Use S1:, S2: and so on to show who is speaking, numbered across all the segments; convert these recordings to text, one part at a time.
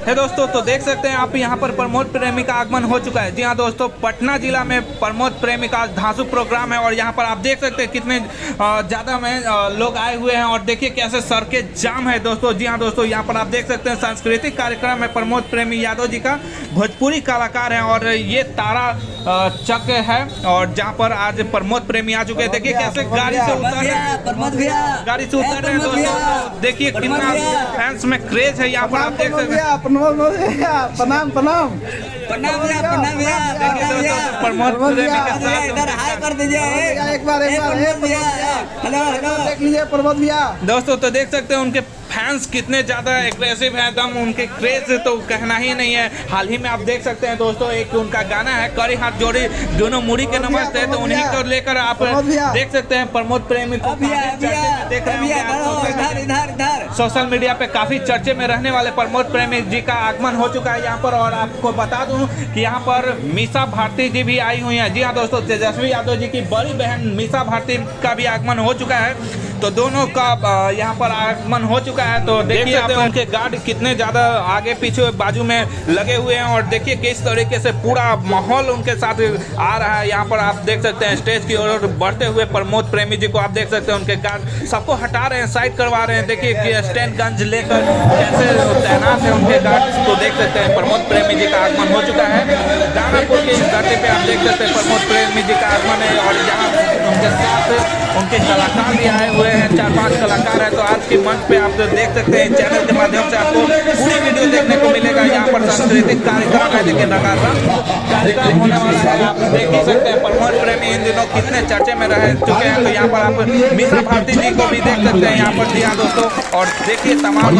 S1: है दोस्तों, तो देख सकते हैं आप यहाँ पर प्रमोद प्रेमी का आगमन हो चुका है। जी हाँ दोस्तों, पटना जिला में प्रमोद प्रेमी का धांसू प्रोग्राम है और यहाँ पर आप देख सकते हैं कितने ज़्यादा में लोग आए हुए हैं और देखिए कैसे सड़कें जाम है दोस्तों। जी हाँ दोस्तों, यहाँ पर आप देख सकते हैं सांस्कृतिक कार्यक्रम है प्रमोद प्रेमी यादव जी का, भोजपुरी कलाकार हैं और ये तारा चक है और जहाँ पर आज प्रमोद प्रेमी आ चुके हैं। देखिए कैसे गाड़ी से उतर रहे हैं, गाड़ी से उतर रहे हैं दोस्तों। देखिए कितना फैंस में क्रेज है यहाँ पर, आप देख सकते हैं।
S2: प्रणाम प्रणाम
S3: प्रणाम भैया
S1: प्रमोद प्रेमी के साथ
S3: इधर हाय कर दीजिए
S2: एक बार
S3: हेलो हेलो
S2: देख लीजिए प्रमोद भैया।
S1: दोस्तों तो देख सकते हैं उनके फैंस कितने ज़्यादा एग्रेसिव हैं, दम उनके क्रेज तो कहना ही नहीं है। हाल ही में आप देख सकते हैं दोस्तों, एक उनका गाना है करी हाथ जोड़ी दोनों मुड़ी के नमस्ते, तो उन्हीं को लेकर आप देख सकते हैं प्रमोद प्रेमी को देख रहे हैं। सोशल मीडिया पे काफ़ी चर्चे में रहने वाले प्रमोद प्रेमी जी का आगमन हो चुका है यहाँ पर। और आपको बता दूं कि यहाँ पर मीसा भारती जी भी आई हुई हैं। जी हाँ दोस्तों, तेजस्वी यादव जी की बड़ी बहन मीसा भारती का भी आगमन हो चुका है, तो दोनों का यहाँ पर आगमन हो चुका है। तो देखिए आप उनके गार्ड कितने ज़्यादा आगे पीछे बाजू में लगे हुए हैं और देखिए किस तरीके से पूरा माहौल उनके साथ आ रहा है। यहाँ पर आप देख सकते हैं स्टेज की ओर बढ़ते हुए प्रमोद प्रेमी जी को आप देख सकते हैं, उनके गार्ड सबको हटा रहे हैं, साइड करवा रहे हैं। देखिए कि स्टैंडगंज लेकर कैसे तैनात है उनके गार्ड, तो देख सकते हैं प्रमोद प्रेमी जी का आगमन हो चुका है। दानापुर की इस धरती पे आप देख सकते हैं प्रमोद प्रेमी जी का आगमन है और यहाँ उनके साथ उनके कलाकार भी आए हुए हैं, 4-5 कलाकार हैं। तो आज के मंच पे आप देख सकते हैं, चैनल के माध्यम से आपको पूरी वीडियो देखने को मिलेगा। यहाँ पर सांस्कृतिक कार्यक्रम है, लेकिन लगातार कार्यक्रम होने वाला है। आप देख ही सकते हैं प्रमोद प्रेमी इन दिनों कितने चर्चे में रह चुके हैं। तो यहाँ पर आप मीसा भारती जी को भी देख सकते हैं यहाँ पर। जी हाँ दोस्तों, और देखिए तमाम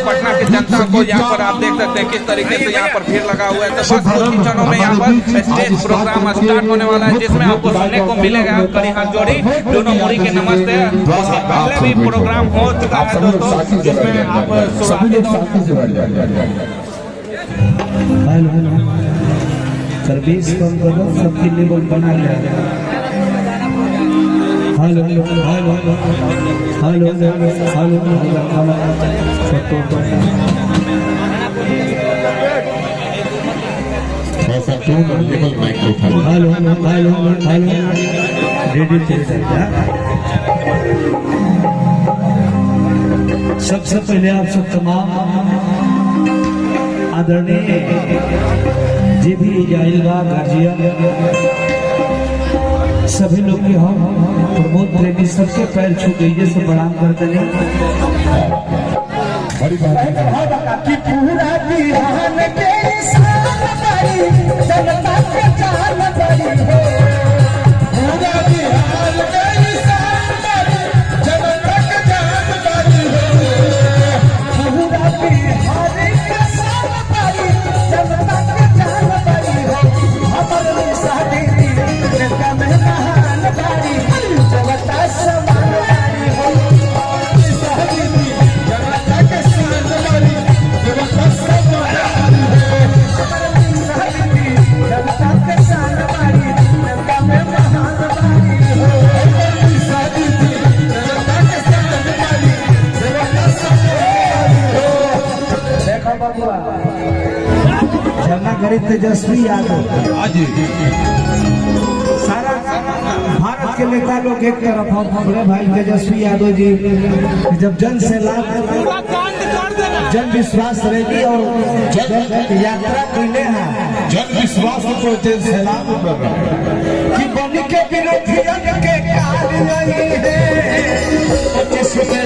S1: पटना की जनता को यहाँ पर आप देख सकते हैं किस तरीके से यहाँ पर भीड़ लगा हुआ है। तो बस कुछ ही क्षणों में यहाँ पर स्टेज प्रोग्राम स्टार्ट होने वाला है, जिसमें आपको सुनने को मिलेगा करी हाथ जोड़ी दोनों मुड़ी के नमस्ते। उसके पहले भी प्रोग्राम हो चुका है दोस्तों, जिसमें आप
S4: सर्विस कम करो, सबकी लेवल बना ले। हेलो हेलो हेलो सबसे पहले आप सब तमाम आदरणीय जी भी जाइलगा गाजिया सभी लोग के हम प्रमोद प्रेमी सबके पैर छू गई से प्रणाम करते हैं। बड़ी बात कि पूरा बिहान के शान बड़ी जनता के जान बड़ी हो, पूरा बिहान के शान बड़ी जनता के जान बड़ी हो, पूरा बिहान के शान बड़ी जनता के जान बड़ी हो। हमारे शादी जनता में महान बड़ी जनता समान बड़ी हो, शादी जनता के शान बड़ी जनता समान बड़ी हो, हमारे शादी जनता के शान बड़ी जनता में महान बड़ी हो, शादी जनता के शान बड़ी जनता समान हो। देखो बाबूआ झरना गरीब तेजस्वी यादव सारा भारत के नेता लोग एक तरफ हमारे भाई तेजस्वी यादव जी जब जन से जन विश्वास रहेगी और जन यात्रा करने हैं, जन विश्वास को जन सैलाब कि बनी के विरोधियों के कार्य नहीं है जिसमें